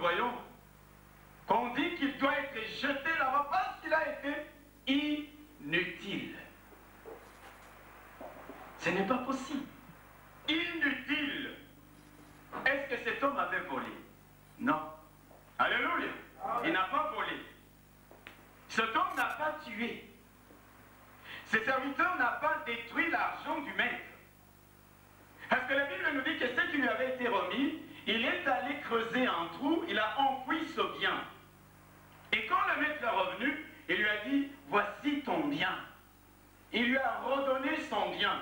voyons qu'on dit qu'il doit être jeté là-bas parce qu'il a été inutile. Ce n'est pas possible. Inutile. Est-ce que cet homme avait volé? Non. Alléluia. Il n'a pas volé. Cet homme n'a pas tué. Ce serviteur n'a pas détruit l'argent du maître. Parce que la Bible nous dit que ce qui lui avait été remis, il est allé creuser un trou, il a enfoui ce bien. Et quand le maître est revenu, il lui a dit, voici ton bien. Il lui a redonné son bien.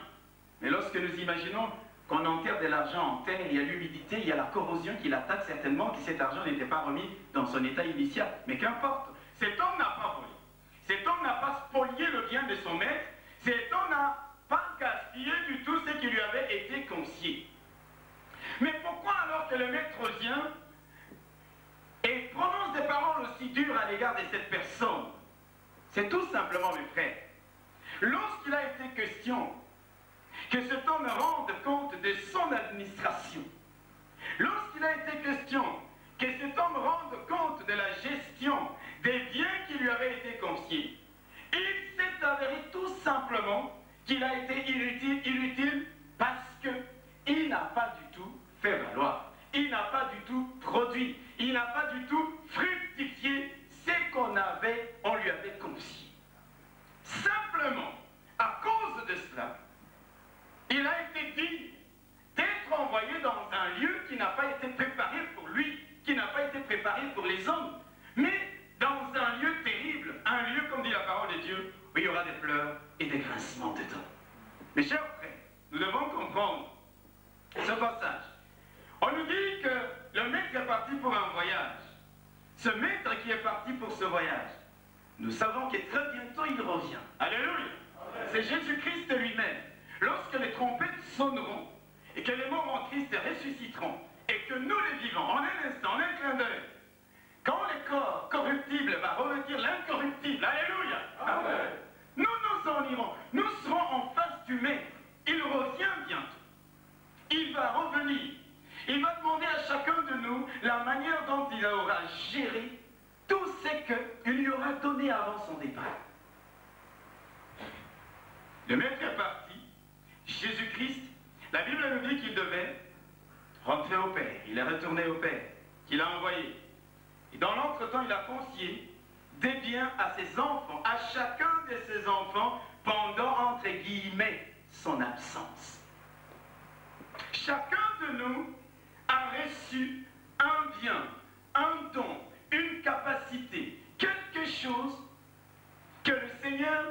Mais lorsque nous imaginons qu'on enterre de l'argent en terre, il y a l'humidité, il y a la corrosion qui l'attaque certainement, que cet argent n'était pas remis dans son état initial. Mais qu'importe, cet homme n'a pas volé. Cet homme n'a pas spolié le bien de son maître. Cet homme n'a pas gaspillé du tout ce qui lui avait été confié. Mais pourquoi alors que le maître vient et prononce des paroles aussi dures à l'égard de cette personne? C'est tout simplement, mes frères, lorsqu'il a été question que cet homme rende compte de son administration, lorsqu'il a été question que cet homme rende compte de la gestion des biens qui lui avaient été confiés, il s'est avéré tout simplement qu'il a été inutile parce qu'il n'a pas du tout fait valoir, il n'a pas du tout produit, il n'a pas du tout fructifié ce qu'on lui avait confié. Simplement, à cause de cela, il a été digne d'être envoyé dans un lieu qui n'a pas été préparé pour lui, qui n'a pas été préparé pour les hommes, mais dans un lieu terrible, un lieu, comme dit la parole de Dieu, où il y aura des pleurs et des grincements de dents. Mes chers frères, nous devons comprendre ce passage. On nous dit que le maître est parti pour un voyage. Ce maître qui est parti pour ce voyage, nous savons que très bientôt il revient. Alléluia. C'est Jésus-Christ lui-même. Lorsque les trompettes sonneront et que les morts en Christ ressusciteront et que nous les vivants, en un instant, en un clin d'œil, quand le corps corruptible va revêtir l'incorruptible, alléluia, amen, nous en irons, nous serons en face du maître. Il revient bientôt. Il va revenir. Il va demander à chacun de nous la manière dont il aura géré tout ce qu'il lui aura donné avant son départ. Le maître est parti. Jésus-Christ, la Bible nous dit qu'il devait rentrer au Père. Il est retourné au Père, qu'il a envoyé. Et dans l'entretemps, il a confié des biens à ses enfants, à chacun de ses enfants, pendant, entre guillemets, son absence. Chacun de nous a reçu un bien, un don, une capacité, quelque chose que le Seigneur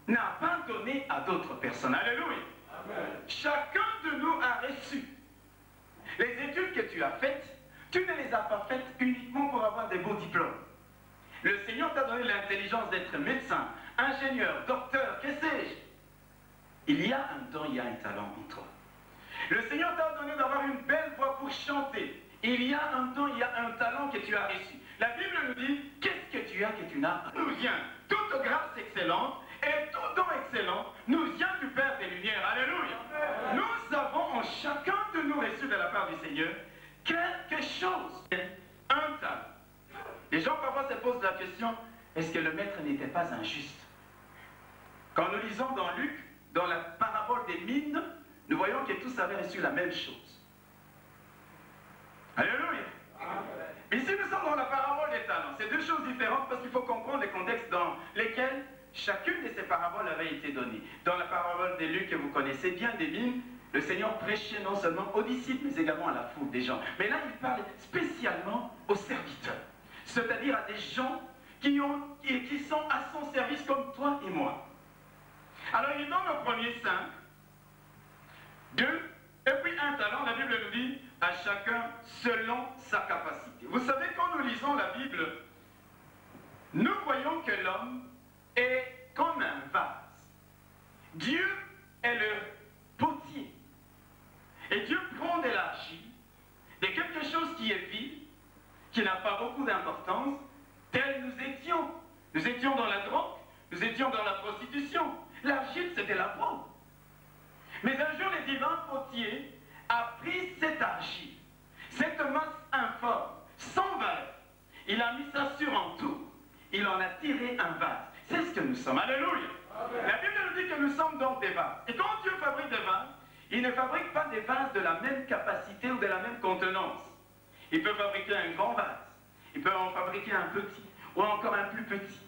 n'a pas donné à d'autres personnes. Alléluia. Amen. Chacun de nous a reçu. Les études que tu as faites, tu ne les as pas faites uniquement pour avoir des beaux diplômes. Le Seigneur t'a donné l'intelligence d'être médecin, ingénieur, docteur, que sais-je. Il y a un don, il y a un talent en toi. Le Seigneur t'a donné d'avoir une belle voix pour chanter. Il y a un don, il y a un talent que tu as reçu. La Bible nous dit, qu'est-ce que tu as que tu n'as pas? Nous vient toute grâce excellente et tout don excellent nous vient du Père des Lumières. Alléluia. Nous avons en chacun de nous reçu de la part du Seigneur quelque chose, un talent. Les gens parfois se posent la question, est-ce que le maître n'était pas injuste? Quand nous lisons dans Luc, dans la parabole des mines, nous voyons que tous avaient reçu la même chose. Alléluia. Mais ici nous sommes dans la parabole des talents. C'est deux choses différentes parce qu'il faut comprendre les contextes dans lesquels chacune de ces paraboles avait été donnée. Dans la parabole de Luc que vous connaissez bien, des mines, le Seigneur prêchait non seulement aux disciples, mais également à la foule des gens. Mais là, il parle spécialement aux serviteurs. C'est-à-dire à des gens qui sont à son service comme toi et moi. Alors il donne au premier 5, 2, et puis un talent. La Bible nous dit à chacun selon sa capacité. Vous savez, quand nous lisons la Bible, nous voyons que l'homme est comme un vase. Dieu est le potier. Et Dieu prend de l'argile, de quelque chose qui est vide, qui n'a pas beaucoup d'importance, tel nous étions. Nous étions dans la drogue, nous étions dans la prostitution. L'argile, c'était la pauvre. Mais un jour, le divin potier a pris cette argile, cette masse informe, 100 vases. Il a mis ça sur un tout. Il en a tiré un vase. C'est ce que nous sommes. Alléluia. La Bible nous dit que nous sommes donc des vases. Et quand Dieu fabrique des vases, il ne fabrique pas des vases de la même capacité ou de la même contenance. Il peut fabriquer un grand vase. Il peut en fabriquer un petit ou encore un plus petit.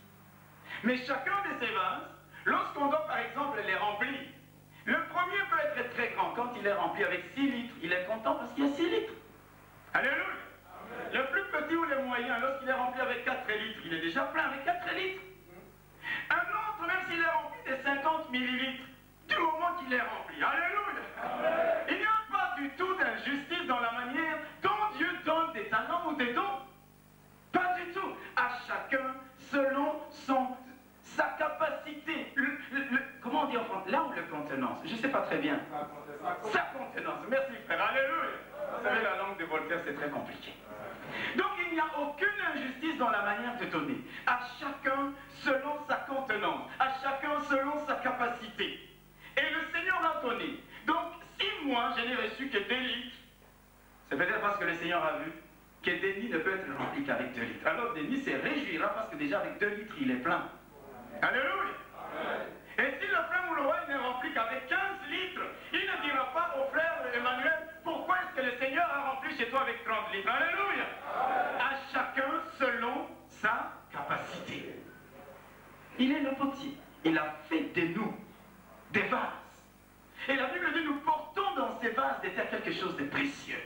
Mais chacun de ces vases, lorsqu'on doit par exemple les remplir, le premier peut être très grand. Quand il est rempli avec 6 litres, il est content parce qu'il y a 6 litres. Alléluia. Amen. Le plus petit ou le moyen, lorsqu'il est rempli avec 4 litres, il est déjà plein avec 4 litres. Un autre, même s'il est rempli de 50 millilitres, du moment qu'il est rempli. Alléluia. Amen. Il n'y a pas du tout d'injustice dans la manière dont Dieu donne des talents ou des dons. Pas du tout. À chacun selon sa capacité. Comment on dit en français? Là où le contenance. Je ne sais pas très bien. Sa contenance. Merci frère. Alléluia. Vous savez, la langue de Voltaire, c'est très compliqué. Donc il n'y a aucune injustice dans la manière de donner. À chacun selon sa contenance. À chacun selon sa capacité. Et le Seigneur l'a donné. Donc si moi je n'ai reçu que 2 litres, c'est peut-être parce que le Seigneur a vu que Denis ne peut être rempli qu'avec 2 litres. Alors Denis se réjouira parce que déjà avec 2 litres, il est plein. Alléluia. Et si le frère Mouloua n'est rempli qu'avec 15 litres, il ne dira pas au frère Emmanuel, pourquoi est-ce que le Seigneur a rempli chez toi avec 30 litres. Alléluia. À chacun selon sa capacité. Il est le potier. Il a fait de nous des vases. Et la Bible dit, nous portons dans ces vases d'état quelque chose de précieux.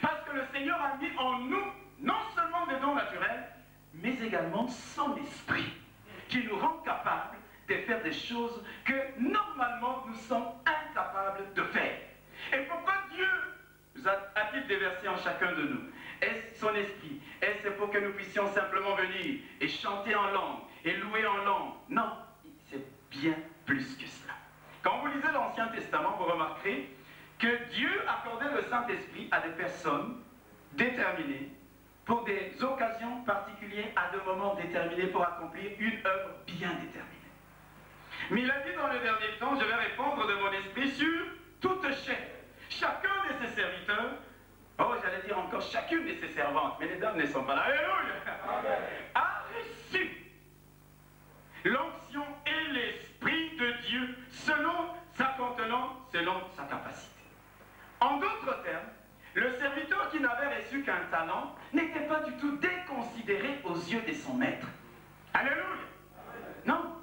Parce que le Seigneur a mis en nous, non seulement des dons naturels, mais également son esprit, qui nous rend capables de faire des choses que normalement nous sommes incapables de faire. Et pourquoi Dieu nous a-t-il déversé en chacun de nous? Est-ce son esprit? Est-ce pour que nous puissions simplement venir et chanter en langue et louer en langue? Non, c'est bien plus que cela. Quand vous lisez l'Ancien Testament, vous remarquerez que Dieu accordait le Saint-Esprit à des personnes déterminées pour des occasions particulières, à des moments déterminés pour accomplir une œuvre bien déterminée. Mais il a dit dans le dernier temps, je vais répandre de mon esprit sur toute chair. Chacun de ses serviteurs, oh j'allais dire encore chacune de ses servantes, mais les dames ne sont pas là, alléluia, a reçu l'onction et l'esprit de Dieu selon sa contenance, selon sa capacité. En d'autres termes, le serviteur qui n'avait reçu qu'un talent n'était pas du tout déconsidéré aux yeux de son maître. Alléluia. Non.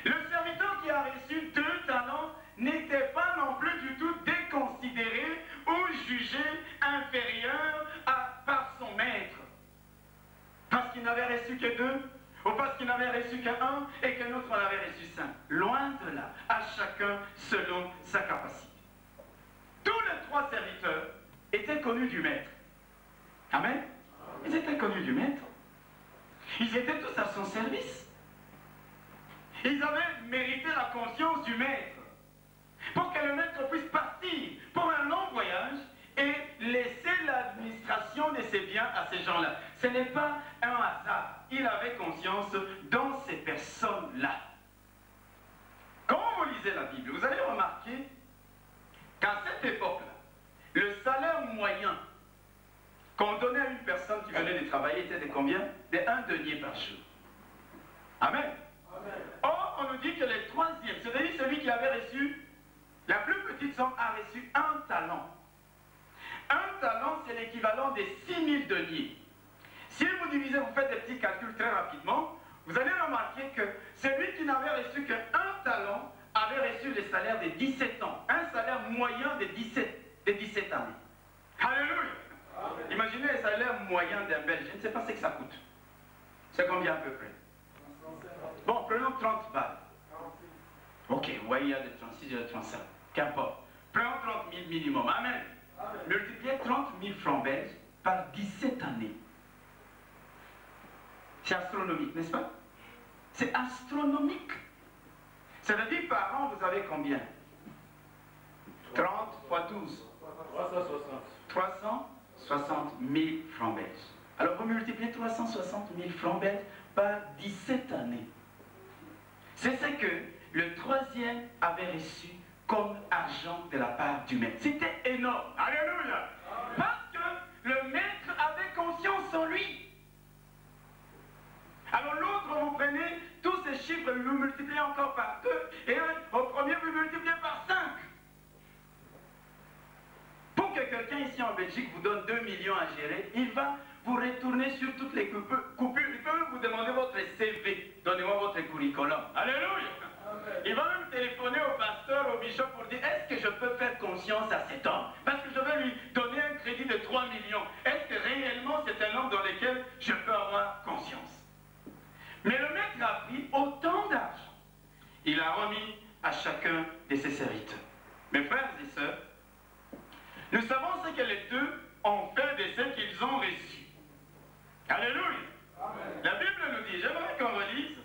Le serviteur qui a reçu 2 talents n'était pas non plus du tout déconsidéré ou jugé inférieur par son maître. Parce qu'il n'avait reçu que 2, ou parce qu'il n'avait reçu qu'un et que l'autre en avait reçu 5. Loin de là, à chacun selon sa capacité. Tous les 3 serviteurs étaient connus du maître. Amen. Ils étaient connus du maître. Ils étaient tous à son service. Ils avaient mérité la confiance du maître pour que le maître puisse partir pour un long voyage et laisser l'administration de ses biens à ces gens-là. Ce n'est pas un hasard. Il avait conscience dans ces personnes-là. Quand vous lisez la Bible, vous allez remarquer qu'à cette époque-là, le salaire moyen qu'on donnait à une personne qui venait de travailler était de combien? De 1 denier par jour. Amen. Or, on nous dit que le 3e, c'est-à-dire celui qui avait reçu la plus petite somme, a reçu 1 talent. 1 talent, c'est l'équivalent de 6000 deniers. Si vous divisez, vous faites des petits calculs très rapidement, vous allez remarquer que celui qui n'avait reçu qu'un talent avait reçu le salaire de 17 ans. Un salaire moyen de 17 années. Alléluia. Imaginez le salaire moyen d'un Belge. Je ne sais pas ce que ça coûte. C'est combien à peu près? Bon, prenons 30 balles. Ok, vous voyez, il y a de 36, il y a de 35. Qu'importe. Prenons 30 000 minimum. Amen. Multipliez 30 000 francs belges par 17 années. C'est astronomique, n'est-ce pas? C'est astronomique. Ça veut dire par an, vous avez combien? 30 fois 12. 360 000 francs belges. Alors vous multipliez 360 000 francs belges par 17 années. C'est ce que le 3e avait reçu comme argent de la part du maître. C'était énorme. Alléluia. Parce que le maître avait conscience prenez tous ces chiffres et vous multipliez encore par 2, et au premier, vous multipliez par 5. Pour que quelqu'un ici en Belgique vous donne 2 millions à gérer, il va vous retourner sur toutes les coupures. Il peut même vous demander votre CV. Donnez-moi votre curriculum. Alléluia. Il va même téléphoner au pasteur, au bishop pour dire, est-ce que je peux faire confiance à cet homme? Parce que je vais lui donner un crédit de 3 millions. Est-ce que réellement c'est un homme dans lequel je peux avoir confiance? Mais le maître a pris autant d'argent. Il a remis à chacun de ses serviteurs. Mes frères et sœurs, nous savons ce que les deux ont fait de ce qu'ils ont reçu. Alléluia. Amen. La Bible nous dit, j'aimerais qu'on relise,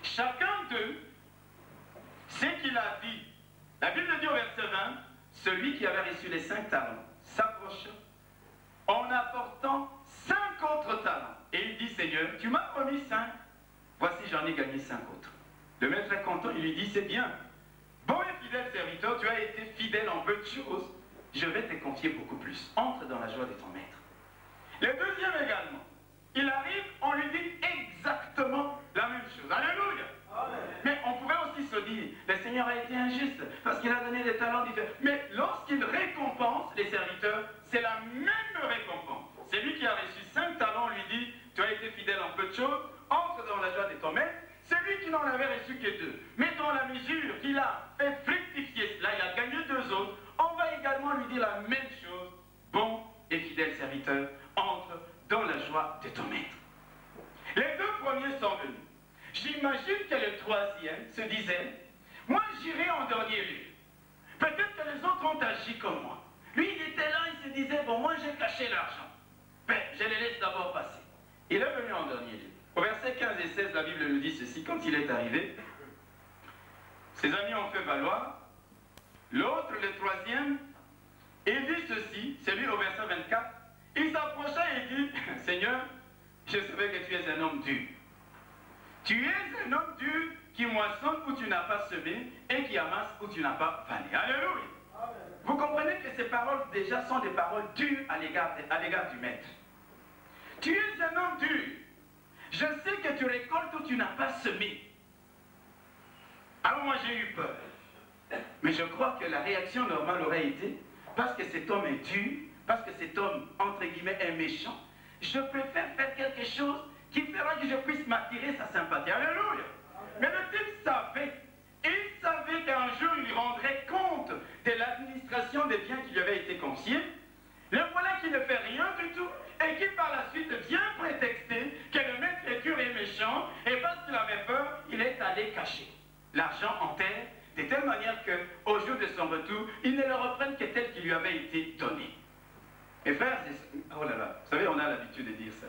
chacun d'eux, ce qu'il a dit. La Bible dit au verset 20, celui qui avait reçu les 5 talents s'approcha en apportant 5 autres talents. Et il dit, Seigneur, tu m'as remis 5, voici j'en ai gagné 5 autres. Le maître est content, il lui dit, c'est bien. Bon et fidèle serviteur, tu as été fidèle en peu de choses, je vais te confier beaucoup plus. Entre dans la joie de ton maître. Le deuxième également, il arrive, on lui dit exactement la même chose. Alléluia. Amen. Mais on pouvait aussi se dire, le Seigneur a été injuste parce qu'il a donné des talents différents. Mais lorsqu'il récompense les serviteurs, c'est la même récompense. Celui qui a reçu 5 talents, on lui dit, tu as été fidèle en peu de choses, entre dans la joie de ton maître. Celui qui n'en avait reçu que 2, mais dans la mesure qu'il a fait fructifier cela, il a gagné 2 autres, on va également lui dire la même chose. Bon et fidèle serviteur, entre dans la joie de ton maître. Les 2 premiers sont venus. J'imagine que le troisième se disait, moi j'irai en dernier lieu. Peut-être que les autres ont agi comme moi. Lui il était là, il se disait, bon moi j'ai caché l'argent. Mais je les laisse d'abord passer. Il est venu en dernier lieu. Au verset 15 et 16, la Bible nous dit ceci, quand il est arrivé, ses amis ont fait valoir, l'autre, le troisième, il dit ceci, c'est lui au verset 24, il s'approcha et dit, Seigneur, je savais que tu es un homme dur. Tu es un homme dur qui moissonne où tu n'as pas semé et qui amasse où tu n'as pas vanné. Alléluia. Amen. Vous comprenez que ces paroles déjà sont des paroles dures à l'égard du maître. Tu es un homme dur. Je sais que tu récoltes où tu n'as pas semé. Alors moi j'ai eu peur. Mais je crois que la réaction normale aurait été, parce que cet homme est dur, parce que cet homme, entre guillemets, est méchant, je préfère faire quelque chose qui fera que je puisse m'attirer sa sympathie. Alléluia. Mais le type savait. Il savait qu'un jour il rendrait compte de l'administration des biens qui lui avaient été confiés. Le voilà qui ne fait rien du tout et qui par la suite vient prétexter que le maître est dur et méchant et parce qu'il avait peur, il est allé cacher l'argent en terre de telle manière qu'au jour de son retour, il ne le reprenne que tel qu'il lui avait été donné. Et frères, oh là là, vous savez, on a l'habitude de dire ça.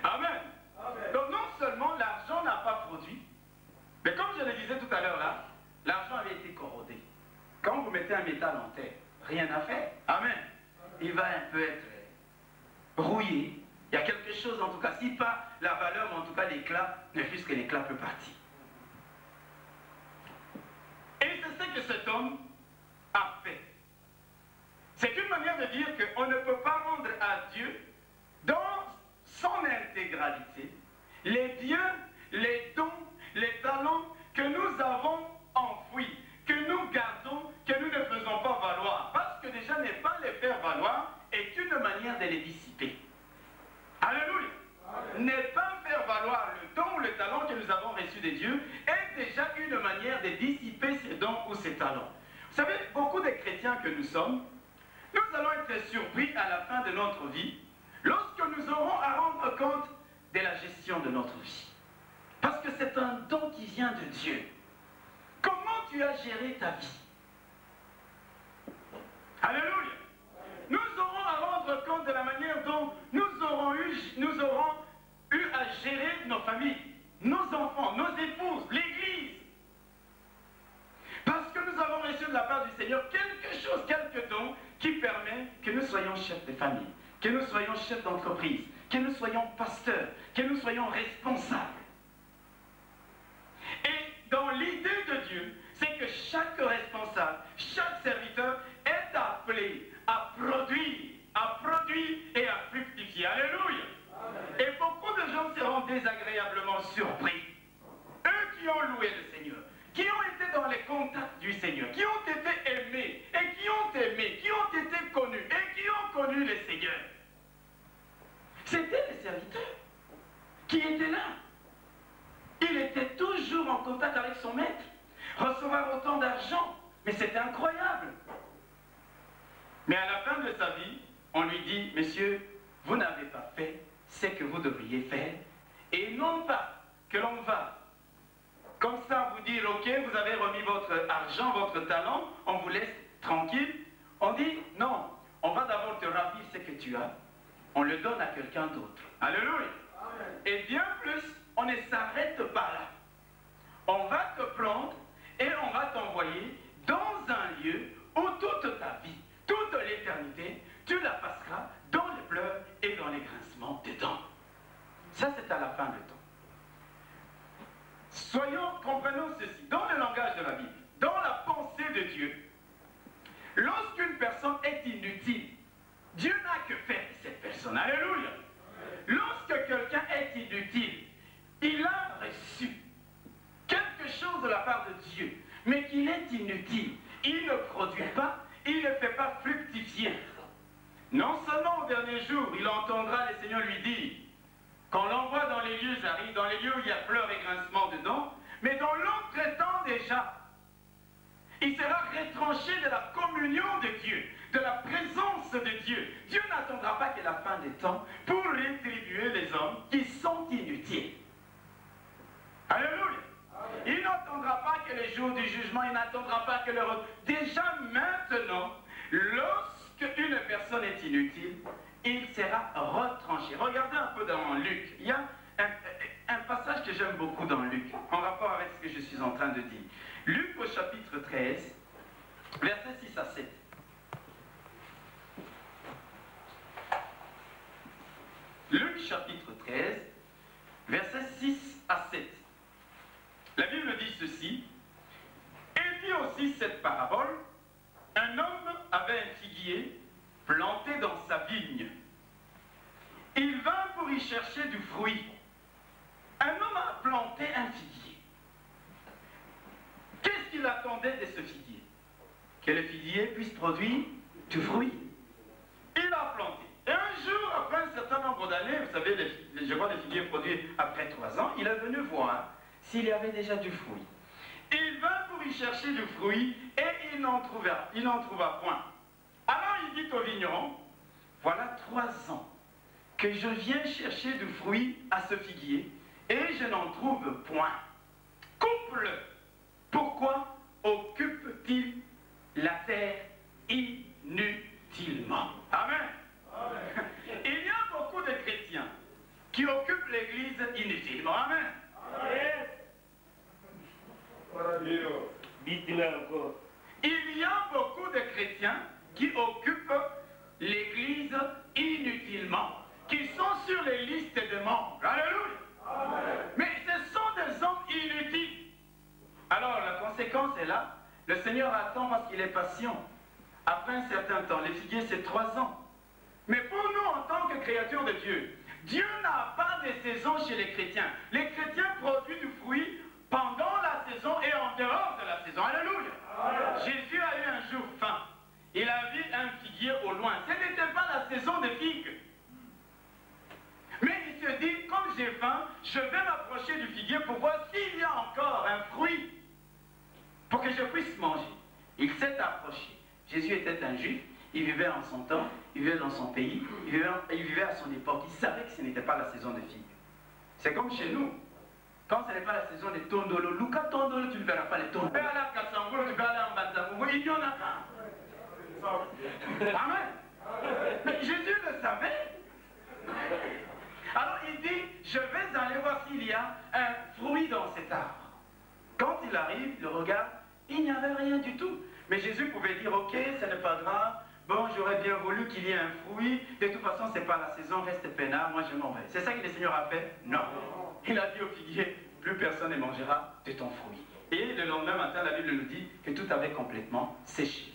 Amen. Amen. Donc non seulement l'argent n'a pas produit, mais comme je le disais tout à l'heure là, l'argent avait été corrodé. Quand vous mettez un métal en terre, rien à faire. Amen. Il va un peu être rouillé. Il y a quelque chose en tout cas, si pas la valeur, mais en tout cas l'éclat, ne fût-ce que l'éclat peut partir. Et c'est ce que cet homme a fait. C'est une manière de dire qu'on ne peut pas rendre à Dieu, dans son intégralité, les biens, les dons, les talents que nous avons enfouis, que nous gardons, que nous ne faisons pas valoir. Parce que déjà ne pas les faire valoir est une manière de les dissiper. Alléluia. Ne pas faire valoir le don ou le talent que nous avons reçu de Dieu est déjà une manière de dissiper ces dons ou ces talents. Vous savez, beaucoup de chrétiens que nous sommes, nous allons être surpris à la fin de notre vie lorsque nous aurons à rendre compte de la gestion de notre vie. Parce que c'est un don qui vient de Dieu. Comment tu as géré ta vie? Alléluia. Nous aurons à rendre compte de la manière dont nous aurons eu à gérer nos familles, nos enfants, nos épouses, l'Église. Parce que nous avons reçu de la part du Seigneur quelque chose, quelques dons qui permet que nous soyons chefs de famille, que nous soyons chefs d'entreprise, que nous soyons pasteurs, que nous soyons responsables. Et dans l'idée de Dieu, c'est que chaque responsable, chaque serviteur est appelé à produire et à fructifier. Alléluia. Amen. Et beaucoup de gens loué le Seigneur, qui ont été dans les contacts du Seigneur, qui ont été aimés, et qui ont aimé, qui ont été connus, et qui ont connu le Seigneur. C'était les serviteurs qui étaient là. Il était toujours en contact avec son maître, recevoir autant d'argent, mais c'était incroyable. Mais à la fin de sa vie, on lui dit, monsieur, vous n'avez pas fait ce que vous devriez faire, et non pas que l'on va comme ça vous dire, ok, vous avez remis votre argent, votre talent, on vous laisse tranquille. On dit, non, on va d'abord te remplir ce que tu as, on le donne à quelqu'un d'autre. Alléluia. Et bien plus, on ne s'arrête pas là. On va te prendre et on va t'envoyer dans un lieu où toute ta vie, toute l'éternité, tu la passeras dans les pleurs et dans les grincements des dents. Ça, c'est à la fin du temps. Comprenons ceci, dans le langage de la Bible, dans la pensée de Dieu, lorsqu'une personne est inutile, Dieu n'a que faire de cette personne. Alléluia. Lorsque quelqu'un est inutile, il a reçu quelque chose de la part de Dieu, mais qu'il est inutile, il ne produit pas, il ne fait pas fructifier. Non seulement au dernier jour, il entendra le Seigneur lui dire, quand l'envoie dans les lieux arides, dans les lieux où il y a pleurs et grincements dedans, mais dans l'entretemps déjà, il sera retranché de la communion de Dieu, de la présence de Dieu. Dieu n'attendra pas que la fin des temps pour rétribuer les hommes qui sont inutiles. Alléluia. Il n'attendra pas que les jours du jugement, il n'attendra pas que le... Déjà maintenant, lorsque une personne est inutile, il sera retranché. Regardez un peu dans Luc. Il y a un passage que j'aime beaucoup dans Luc, en rapport avec ce que je suis en train de dire. Luc au chapitre 13, versets 6 à 7. Luc chapitre 13, versets 6 à 7. La Bible dit ceci. Et dit aussi cette parabole, un homme avait un figuier planté dans sa vigne. Il vint pour y chercher du fruit. Un homme a planté un figuier. Qu'est-ce qu'il attendait de ce figuier? Que le figuier puisse produire du fruit. Il a planté. Et un jour, après un certain nombre d'années, vous savez, je vois les figuiers produits après 3 ans, il est venu voir s'il y avait déjà du fruit. Il vint pour y chercher du fruit et il n'en trouva point. Alors il dit au vigneron, voilà 3 ans que je viens chercher du fruit à ce figuier et je n'en trouve point. Coupe-le. Pourquoi occupe-t-il la terre inutilement? Amen. Amen. Il y a beaucoup de chrétiens qui occupent l'église inutilement. Amen. Amen. Il y a beaucoup de chrétiens qui occupent l'église inutilement, qui sont sur les listes de membres. Alléluia. Amen. Mais ce sont des hommes inutiles. Alors la conséquence est là. Le Seigneur attend parce qu'il est patient. Après un certain temps, les figuiers c'est 3 ans. Mais pour nous en tant que créatures de Dieu, Dieu n'a pas de saison chez les chrétiens. Les chrétiens produisent du fruit pendant la saison et en dehors de la saison. Alléluia. Amen. Jésus a eu un jour faim. Il a vu un figuier au loin. Ce n'était pas la saison des figues. Mais il se dit, comme j'ai faim, je vais m'approcher du figuier pour voir s'il y a encore un fruit pour que je puisse manger. Il s'est approché. Jésus était un juif, il vivait en son temps, il vivait dans son pays, il vivait à son époque. Il savait que ce n'était pas la saison des figues. C'est comme chez nous. Quand ce n'est pas la saison des tondolo, Luka tondolo, tu ne verras pas les tondolo. Tu vas aller à Kassangolo, tu vas aller à Mbatango, il y en a pas. Amen. Mais Jésus le savait. Alors il dit, je vais aller voir s'il y a un fruit dans cet arbre. Quand il arrive, il regarde, il n'y avait rien du tout. Mais Jésus pouvait dire, ok, ce n'est pas grave, bon, j'aurais bien voulu qu'il y ait un fruit, de toute façon, ce n'est pas la saison, reste peinard, moi je m'en vais. C'est ça que le Seigneur a fait? Non. Il a dit au figuier, plus personne ne mangera de ton fruit. Et le lendemain matin, la Bible nous dit que tout avait complètement séché.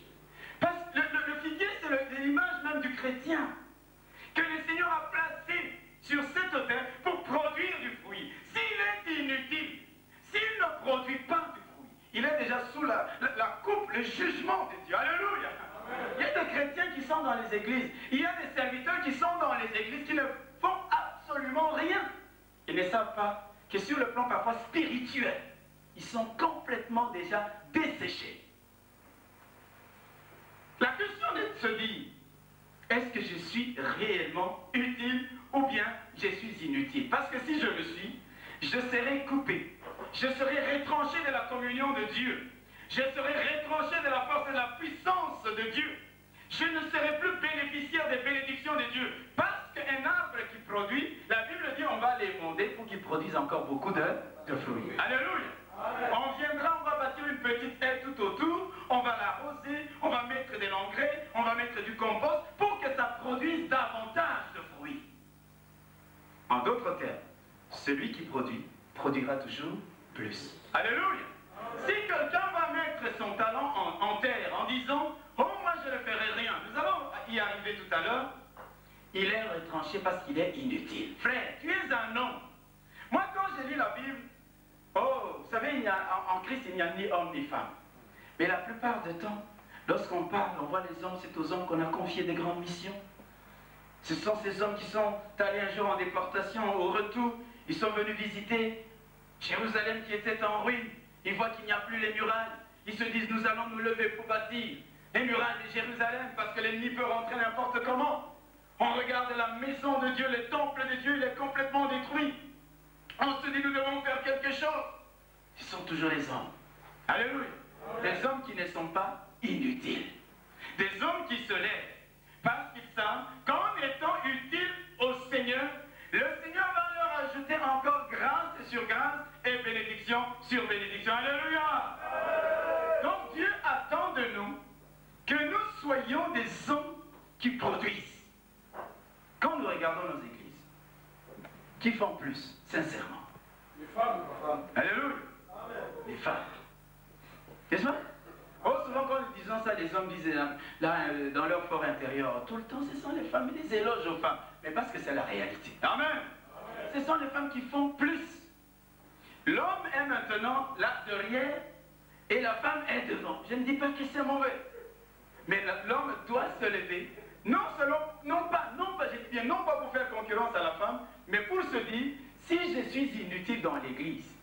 Parce que le figuier, c'est l'image même du chrétien, que le Seigneur a placé sur cette terre pour produire du fruit. S'il est inutile, s'il ne produit pas du fruit. Il est déjà sous la coupe, le jugement de Dieu. Alléluia. Il y a des chrétiens qui sont dans les églises. Il y a des serviteurs qui sont dans les églises qui ne font absolument rien. Ils ne savent pas que sur le plan parfois spirituel, ils sont complètement déjà desséchés. La question est de se dire, est-ce que je suis réellement utile ou bien je suis inutile? Parce que si je le suis, je serai coupé. Je serai retranché de la communion de Dieu. Je serai retranché de la force et de la puissance de Dieu. Je ne serai plus bénéficiaire des bénédictions de Dieu. Parce qu'un arbre qui produit, la Bible dit on va l'émonder pour qu'il produise encore beaucoup de fruits. Alléluia. On viendra, on va bâtir une petite haie tout autour, on va l'arroser, on va mettre de l'engrais, on va mettre du compost pour que ça produise davantage de fruits. En d'autres termes, celui qui produit produira toujours plus. Alléluia. Si quelqu'un va mettre son talent en terre en disant « Oh, moi je ne ferai rien », nous allons y arriver tout à l'heure, il est retranché parce qu'il est inutile. Frère, tu es un homme. Moi quand j'ai lu la Bible, oh, vous savez, en Christ il n'y a ni homme ni femme. Mais la plupart du temps, lorsqu'on parle, on voit les hommes, c'est aux hommes qu'on a confié des grandes missions. Ce sont ces hommes qui sont allés un jour en déportation, au retour, ils sont venus visiter Jérusalem qui était en ruine. Ils voient qu'il n'y a plus les murailles. Ils se disent, nous allons nous lever pour bâtir les murailles de Jérusalem parce que l'ennemi peut rentrer n'importe comment. On regarde la maison de Dieu, le temple de Dieu, il est complètement détruit. On se dit, nous devons faire quelque chose. Ce sont toujours les hommes. Alléluia. Des hommes qui ne sont pas inutiles. Des hommes qui se lèvent parce qu'ils savent qu'en étant utiles au Seigneur, le Seigneur va leur ajouter encore grâce sur grâce et bénédiction sur bénédiction. Alléluia. Donc Dieu attend de nous que nous soyons des hommes qui produisent. Quand nous regardons nos églises, qui font plus, sincèrement? Les femmes. Alléluia. Amen. Les femmes. N'est-ce pas? Oh, souvent quand nous disons ça, les hommes disent là, dans leur fort intérieur, tout le temps ce sont les femmes, ils les éloges aux femmes. Mais parce que c'est la réalité. Amen. Amen. Ce sont les femmes qui font plus. L'homme est maintenant là derrière et la femme est devant. Je ne dis pas que c'est mauvais. Mais l'homme doit se lever. Non pas, je dis bien, non pas pour faire concurrence à la femme, mais pour se dire, si je suis inutile dans l'église,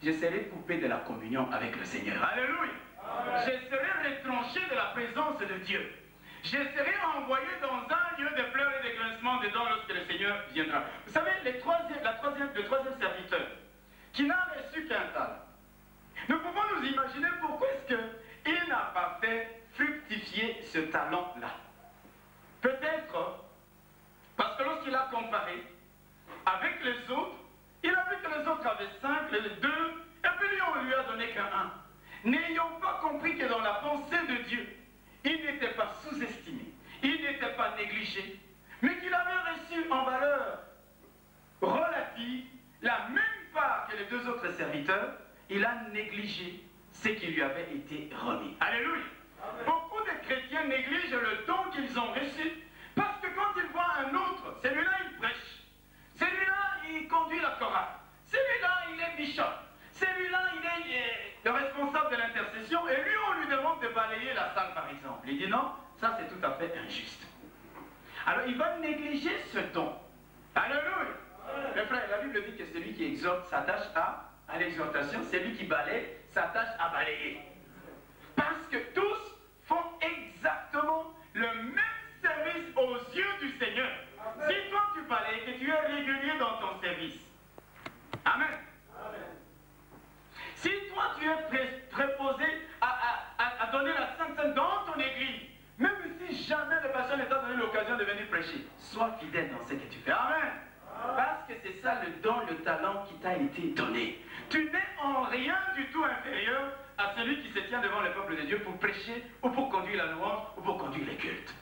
je serai coupé de la communion avec le Seigneur. Alléluia. Amen. Je serai retranché de la présence de Dieu. Je serai envoyé dans un lieu de pleurs et de grincements dedans lorsque le Seigneur viendra. Vous savez, le troisième serviteur, qui n'a reçu qu'un talent. Nous pouvons nous imaginer pourquoi est-ce qu'il n'a pas fait fructifier ce talent-là. Peut-être parce que lorsqu'il a comparé avec les autres, il a vu que les autres avaient 5, les 2, et puis lui, on lui a donné qu'un 1. N'ayant pas compris que dans la pensée de Dieu, il n'était pas sous-estimé, il n'était pas négligé, mais qu'il avait reçu en valeur relative la même part que les 2 autres serviteurs, il a négligé ce qui lui avait été remis. Alléluia. Amen. Beaucoup de chrétiens négligent le don qu'ils ont reçu parce que quand ils voient un autre, celui-là il prêche, celui-là il conduit la chorale, celui-là il est bishop, celui-là il est le responsable de l'intercession et lui on lui demande de balayer la salle par exemple. Il dit non, ça c'est tout à fait injuste. Alors il va négliger ce don. Alléluia. Mes frères, la Bible dit que celui qui exhorte s'attache à l'exhortation, celui qui balaye s'attache à balayer. Parce que tous font exactement le même service aux yeux du Seigneur. Amen. Si toi tu balayes, que tu es régulier dans ton service. Amen. Amen. Si toi tu es préposé à donner la Sainte Seine dans ton église, même si jamais le pasteur ne t'a donné l'occasion de venir prêcher, sois fidèle dans ce que tu fais. Amen. Parce que c'est ça le don, le talent qui t'a été donné. Tu n'es en rien du tout inférieur à celui qui se tient devant le peuple de Dieu pour prêcher ou pour conduire la louange ou pour conduire les cultes.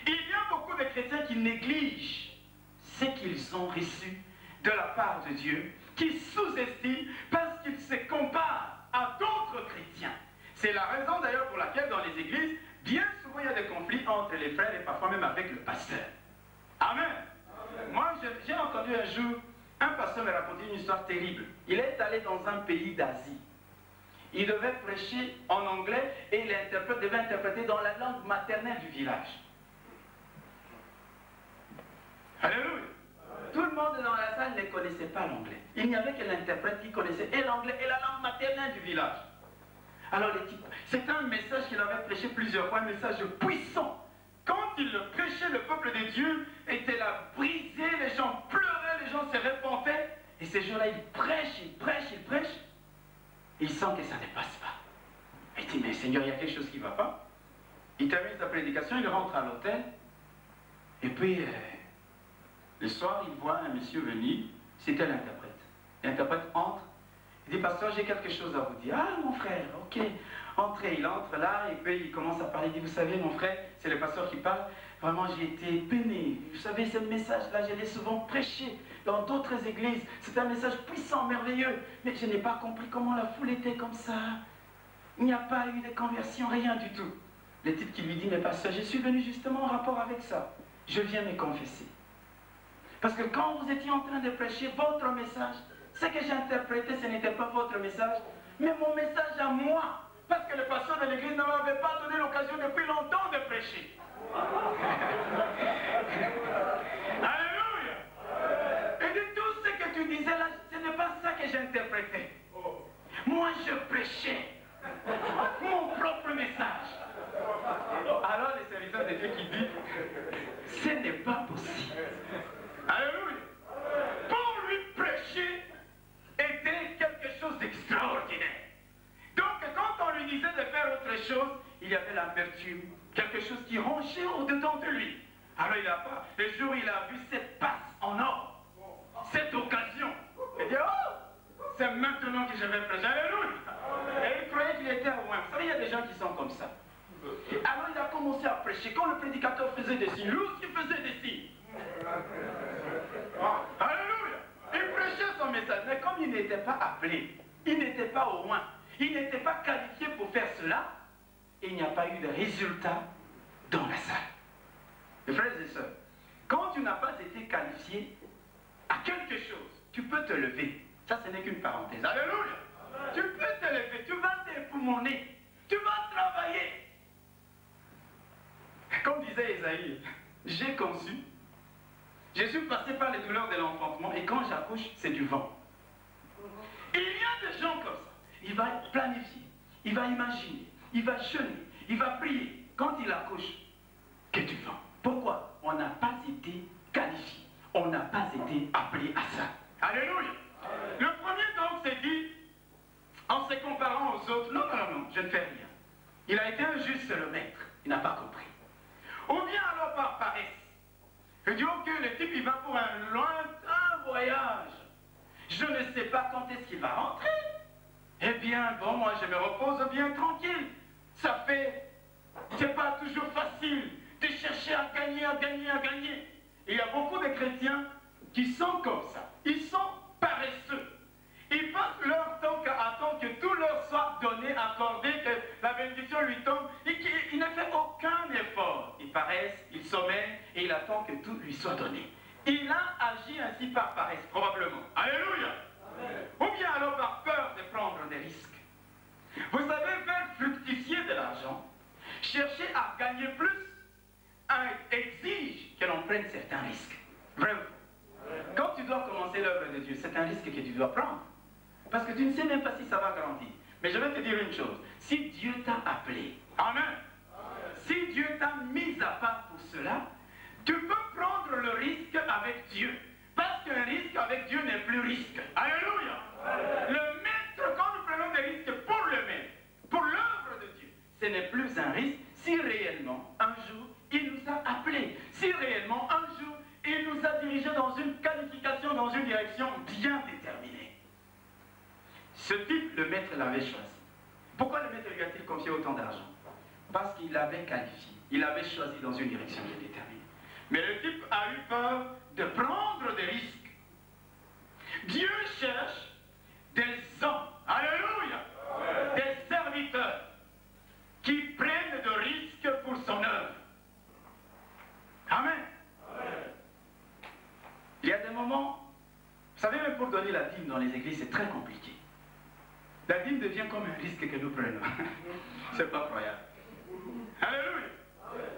Il y a beaucoup de chrétiens qui négligent ce qu'ils ont reçu de la part de Dieu, qui sous-estiment parce qu'ils se comparent à d'autres chrétiens. C'est la raison d'ailleurs pour laquelle dans les églises, bien souvent il y a des conflits entre les frères et parfois même avec le pasteur. Amen. Moi, j'ai entendu un jour, un pasteur me raconter une histoire terrible. Il est allé dans un pays d'Asie. Il devait prêcher en anglais et l'interprète devait interpréter dans la langue maternelle du village. Alléluia. Tout le monde dans la salle ne connaissait pas l'anglais. Il n'y avait que l'interprète qui connaissait et l'anglais et la langue maternelle du village. Alors les types, c'est un message qu'il avait prêché plusieurs fois, un message puissant. Quand il le prêchait, le peuple de Dieu était là brisé, les gens pleuraient, les gens se répandaient. Et ces jours-là, il prêche, il prêche, il prêche. Il sent que ça ne passe pas. Il dit, mais Seigneur, il y a quelque chose qui ne va pas. Il termine sa prédication, il rentre à l'hôtel. Et puis, le soir, il voit un monsieur venir. C'était l'interprète. L'interprète entre. Il dit, pasteur, j'ai quelque chose à vous dire. Ah, mon frère, ok. Entrez. Il entre là et puis il commence à parler. Il dit, vous savez, mon frère, c'est le pasteur qui parle. Vraiment, j'ai été peiné. Vous savez, ce message-là, je l'ai souvent prêché dans d'autres églises. C'est un message puissant, merveilleux. Mais je n'ai pas compris comment la foule était comme ça. Il n'y a pas eu de conversion, rien du tout. Le type qui lui dit, mais pasteur, je suis venu justement en rapport avec ça. Je viens me confesser. Parce que quand vous étiez en train de prêcher votre message, ce que j'ai interprété, ce n'était pas votre message, mais mon message à moi. Parce que le pasteur de l'église ne m'avait pas donné l'occasion depuis longtemps de prêcher. Alléluia. Et de tout ce que tu disais là, ce n'est pas ça que j'interprétais. Moi, je prêchais mon propre message. Alors, les serviteurs de Dieu qui disent, ce n'est pas possible. Alléluia. Pour lui, prêcher était quelque chose d'extraordinaire. Donc, quand on lui disait de faire autre chose, il y avait l'amertume, quelque chose qui rongeait au-dedans de lui. Alors, il n'a pas. Le jour où il a vu cette passe en or, cette occasion, il dit, oh, c'est maintenant que je vais prêcher. Alléluia. Et il croyait qu'il était loin. Vous savez, il y a des gens qui sont comme ça. Alors, il a commencé à prêcher. Quand le prédicateur faisait des signes, lui aussi faisait des signes. Alléluia. Il prêchait son message, mais comme il n'était pas appelé, il n'était pas au moins, il n'était pas qualifié pour faire cela, il n'y a pas eu de résultat dans la salle. Mes frères et sœurs, quand tu n'as pas été qualifié à quelque chose, tu peux te lever. Ça, ce n'est qu'une parenthèse. Alléluia. Tu peux te lever, tu vas t'époumoner, tu vas travailler. Comme disait Esaïe, j'ai conçu. Je suis passé par les douleurs de l'enfantement et quand j'accouche, c'est du vent. Il y a des gens comme ça. Il va planifier, il va imaginer, il va jeûner, il va prier. Quand il accouche, que du vent. Pourquoi? On n'a pas été qualifié. On n'a pas été appelé à ça. Alléluia. Le premier donc s'est dit, en se comparant aux autres, non, non, non, je ne fais rien. Il a été injuste le maître. Il n'a pas compris. Ou bien alors par paresse. Je dis, ok, le type il va pour un lointain voyage. Je ne sais pas quand est-ce qu'il va rentrer. Eh bien, bon, moi je me repose bien tranquille. Ça fait, c'est pas toujours facile de chercher à gagner, à gagner, à gagner. Et il y a beaucoup de chrétiens qui sont comme ça. Ils sont paresseux. Ils passent leur temps à attendre que tout leur soit donné, accordé, que la bénédiction lui tombe. Il ne fait aucun effort. Il paresse, il sommeille et il attend que tout lui soit donné. Il a agi ainsi par paresse, probablement. Alléluia. Amen. Ou bien alors par peur de prendre des risques. Vous savez, faire fructifier de l'argent, chercher à gagner plus, exige que l'on prenne certains risques. Vrai ou faux? Quand tu dois commencer l'œuvre de Dieu, c'est un risque que tu dois prendre. Parce que tu ne sais même pas si ça va grandir. Mais je vais te dire une chose. Si Dieu t'a appelé, amen. Si Dieu t'a mis à part pour cela, tu peux prendre le risque avec Dieu. Parce qu'un risque avec Dieu n'est plus risque. Alléluia. Le maître, quand nous prenons des risques pour le maître, pour l'œuvre de Dieu, ce n'est plus un risque si réellement, un jour, il nous a appelés. Si réellement, un jour, il nous a dirigés dans une qualification, dans une direction bien déterminée. Ce type, le maître l'avait choisi. Pourquoi le maître lui a-t-il confié autant d'argent? Parce qu'il l'avait qualifié. Il l'avait choisi dans une direction bien déterminée. Mais le type a eu peur de prendre des risques. Dieu cherche des hommes, alléluia, des serviteurs qui prennent de risques pour son œuvre. Amen. Il y a des moments, vous savez, même pour donner la dîme dans les églises, c'est très compliqué. La dîme devient comme un risque que nous prenons. C'est pas croyable. Alléluia.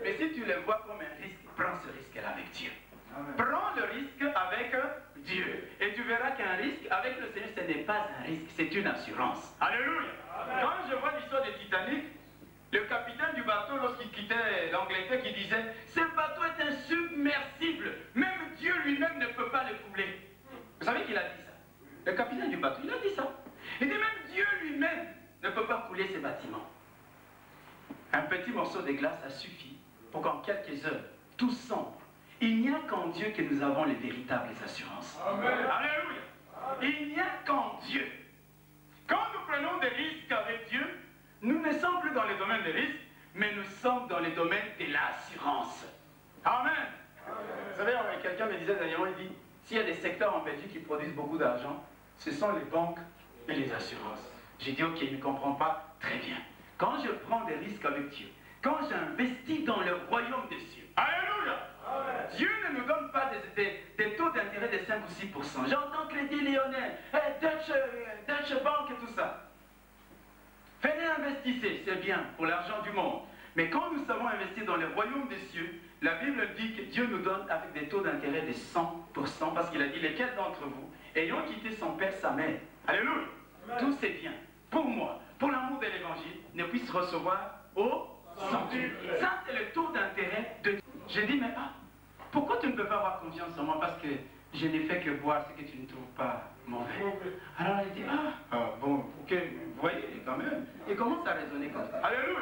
Mais si tu le vois comme un risque, prends ce risque-là avec Dieu. Amen. Prends le risque avec Dieu. Et tu verras qu'un risque avec le Seigneur, ce n'est pas un risque, c'est une assurance. Alléluia. Amen. Quand je vois l'histoire du Titanic, le capitaine du bateau, lorsqu'il quittait l'Angleterre, qui disait « Ce bateau est insubmersible, même Dieu lui-même ne peut pas le couler. » Vous savez qu'il a dit ça? Le capitaine du bateau, il a dit ça. Il dit même Dieu lui-même ne peut pas couler ces bâtiments. Un petit morceau de glace a suffi pour qu'en quelques heures, tout sombre. Il n'y a qu'en Dieu que nous avons les véritables assurances. Amen. Alléluia. Il n'y a qu'en Dieu. Quand nous prenons des risques avec Dieu, nous ne sommes plus dans le domaine des risques, mais nous sommes dans le domaine de l'assurance. Amen. Vous savez, quelqu'un me disait dernièrement, il dit, s'il y a des secteurs en Belgique qui produisent beaucoup d'argent, ce sont les banques et les assurances. J'ai dit, ok, il ne comprend pas, très bien. Quand je prends des risques avec Dieu, quand j'investis dans le royaume des cieux, alléluia, amen. Dieu ne nous donne pas des taux d'intérêt de 5 ou 6%. J'entends Crédit Lyonnais, Deutsche Bank et tout ça. Venez investissez, c'est bien pour l'argent du monde. Mais quand nous savons investir dans le royaume des cieux, la Bible dit que Dieu nous donne avec des taux d'intérêt de 100%, parce qu'il a dit, lesquels d'entre vous, ayant quitté son père, sa mère, alléluia, tous ces biens, pour moi, pour l'amour de l'évangile, ne puissent recevoir au centuple. Ça, c'est le taux d'intérêt de Dieu. J'ai dit, mais pourquoi tu ne peux pas avoir confiance en moi? Parce que je n'ai fait que boire ce que tu ne trouves pas mauvais. Alors elle dit, bon, ok, vous voyez, quand même. Il commence à raisonner comme ça. Alléluia.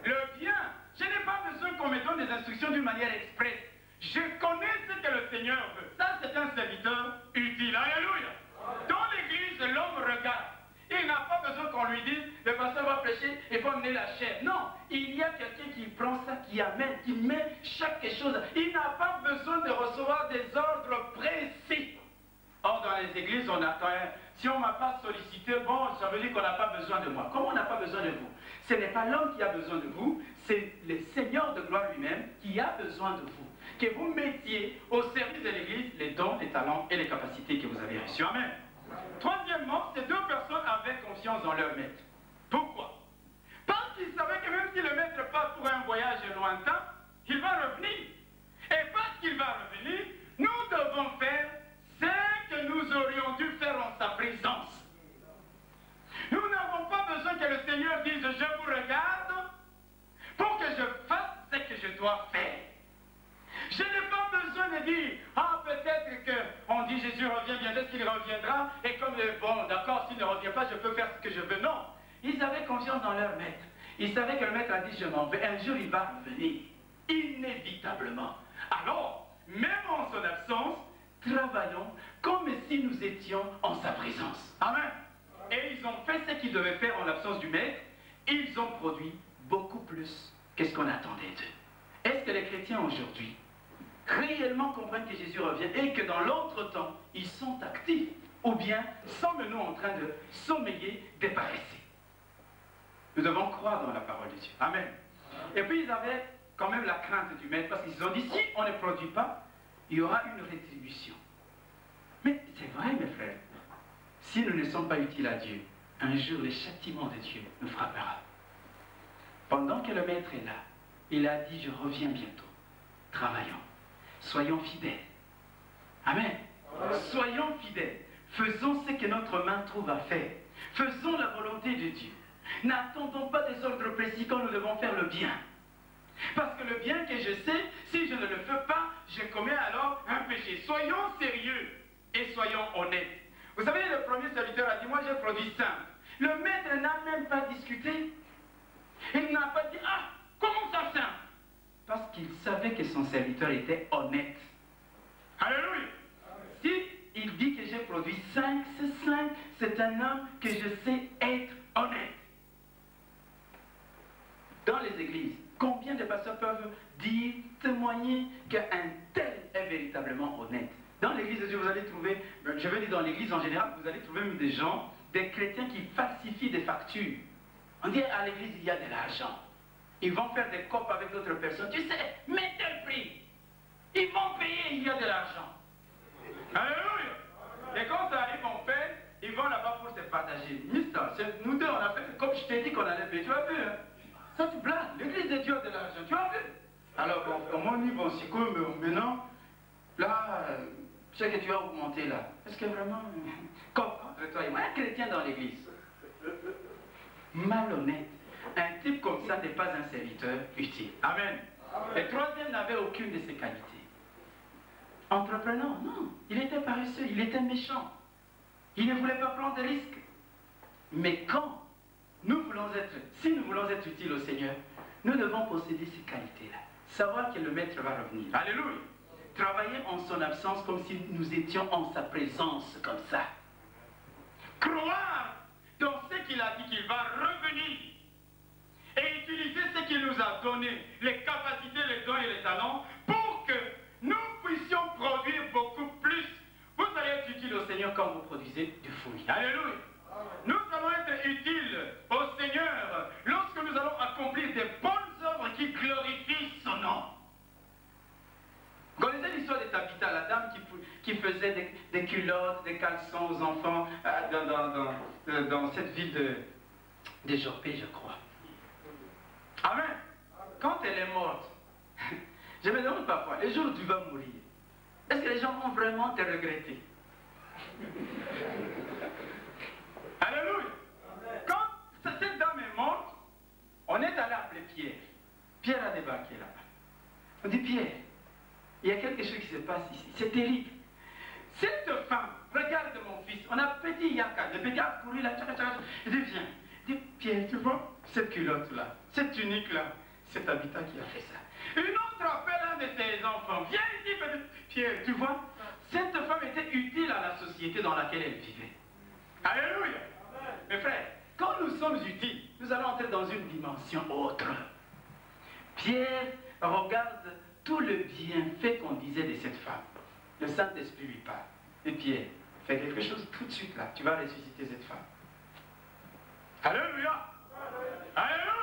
Le bien, je n'ai pas besoin qu'on me donne des instructions d'une manière expresse. Je connais ce que le Seigneur veut. Ça, c'est un serviteur utile. Alléluia. Dans l'église, l'homme regarde. Il n'a pas besoin qu'on lui dise, le pasteur va prêcher, il faut amener la chair. Non, il y a quelqu'un qui prend ça, qui amène, qui met chaque chose. Il n'a pas besoin de recevoir des ordres précis. Or, dans les églises, on attend. Si on ne m'a pas sollicité, bon, ça veut dire qu'on n'a pas besoin de moi. Comment on n'a pas besoin de vous? Ce n'est pas l'homme qui a besoin de vous, c'est le Seigneur de gloire lui-même qui a besoin de vous. Que vous mettiez au service de l'église les dons, les talents et les capacités que vous avez reçus. Amen. Troisièmement, ces deux personnes avaient confiance dans leur maître. Pourquoi? Parce qu'ils savaient que même si le maître part pour un voyage lointain, il va revenir. Et parce qu'il va revenir, nous devons faire ce que nous aurions dû faire en sa présence. Nous n'avons pas besoin que le Seigneur dise « Je vous regarde » pour que je fasse ce que je dois faire. Je n'ai pas besoin de dire « Ah, peut-être qu'on dit Jésus revient bientôt, est-ce qu'il reviendra ?» Et comme, bon, d'accord, s'il ne revient pas, je peux faire ce que je veux. Non, ils avaient confiance dans leur maître. Ils savaient que le maître a dit « Je m'en vais ». Un jour, il va revenir, inévitablement. Alors, même en son absence, travaillons comme si nous étions en sa présence. Amen. Et ils ont fait ce qu'ils devaient faire en l'absence du maître. Ils ont produit beaucoup plus que ce qu'on attendait d'eux. Est-ce que les chrétiens aujourd'hui réellement comprennent que Jésus revient et que dans l'entretemps, ils sont actifs? Ou bien sommes-nous en train de sommeiller, déparesser? Nous devons croire dans la parole de Dieu. Amen. Et puis ils avaient quand même la crainte du maître parce qu'ils ont dit, si on ne produit pas, il y aura une rétribution. Mais c'est vrai, mes frères. Si nous ne sommes pas utiles à Dieu, un jour le châtiment de Dieu nous frappera. Pendant que le maître est là, il a dit, je reviens bientôt. Travaillons. Soyons fidèles. Amen. Soyons fidèles. Faisons ce que notre main trouve à faire. Faisons la volonté de Dieu. N'attendons pas des ordres précis quand nous devons faire le bien. Parce que le bien que je sais, si je ne le fais pas, je commets alors un péché. Soyons sérieux et soyons honnêtes. Vous savez, le premier serviteur a dit, moi j'ai produit simple. Le maître n'a même pas discuté. Il n'a pas dit, ah, comment ça simple? Parce qu'il savait que son serviteur était honnête. Alléluia. Si il dit que j'ai produit 5, c'est 5, c'est un homme que je sais être honnête. Dans les églises, combien de pasteurs peuvent dire, témoigner qu'un tel est véritablement honnête? Dans l'église de Dieu, vous allez trouver, je veux dire dans l'église en général, vous allez trouver des gens, des chrétiens qui falsifient des factures. On dit à l'église, il y a de l'argent. Ils vont faire des copes avec d'autres personnes. Tu sais, mets tel prix. Ils vont payer, il y a de l'argent. Alléluia. Et quand ça arrive en fait, ils vont là-bas pour se partager. dit ça. Nous deux, on a fait comme je t'ai dit qu'on allait payer. Tu as vu, hein? Ça, tu blagues. L'église de Dieu a de l'argent. Tu as vu? Alors, bon, comment on dit, bon, c'est quoi, maintenant, là, ce que tu as augmenté là, est-ce que vraiment, comme entre toi et moi, un chrétien dans l'église, malhonnête, un type comme ça n'est pas un serviteur utile. Amen. Le troisième n'avait aucune de ses qualités. Entrepreneur, non. Il était paresseux, il était méchant. Il ne voulait pas prendre de risques. Mais quand nous voulons être, si nous voulons être utiles au Seigneur, nous devons posséder ces qualités-là. Savoir que le Maître va revenir. Alléluia. Travailler en son absence comme si nous étions en sa présence, comme ça. Croire dans ce qu'il a dit qu'il va revenir. Et utiliser ce qu'il nous a donné, les capacités, les dons et les talents, pour que nous puissions produire beaucoup plus. Vous allez être utile au Seigneur quand vous produisez du fruit. Alléluia. Nous allons être utiles au Seigneur lorsque nous allons accomplir des bonnes œuvres qui glorifient son nom. Vous connaissez l'histoire de Tabitha, la dame qui faisait des culottes, des caleçons aux enfants dans cette ville de Joppé, je crois. Amen. Quand elle est morte, je me demande parfois, le jour où tu vas mourir, est-ce que les gens vont vraiment te regretter? Alléluia. Quand cette dame est morte, on est allé appeler Pierre. Pierre a débarqué là-bas. On dit, Pierre, il y a quelque chose qui se passe ici. C'est terrible. Cette femme, regarde mon fils, on a petit Yaka, le petit a couru là, il dit, viens. Il dit, Pierre, tu vois, cette culotte-là, cette tunique-là, c'est Tabitha qui a fait ça. Une autre appelle un de ses enfants. Viens ici, Pierre, tu vois, cette femme était utile à la société dans laquelle elle vivait. Alléluia. Mes frères, quand nous sommes utiles, nous allons entrer dans une dimension autre. Pierre regarde tout le bienfait qu'on disait de cette femme. Le Saint-Esprit lui parle. Et Pierre, fais quelque chose tout de suite là. Tu vas ressusciter cette femme. Alléluia. Alléluia.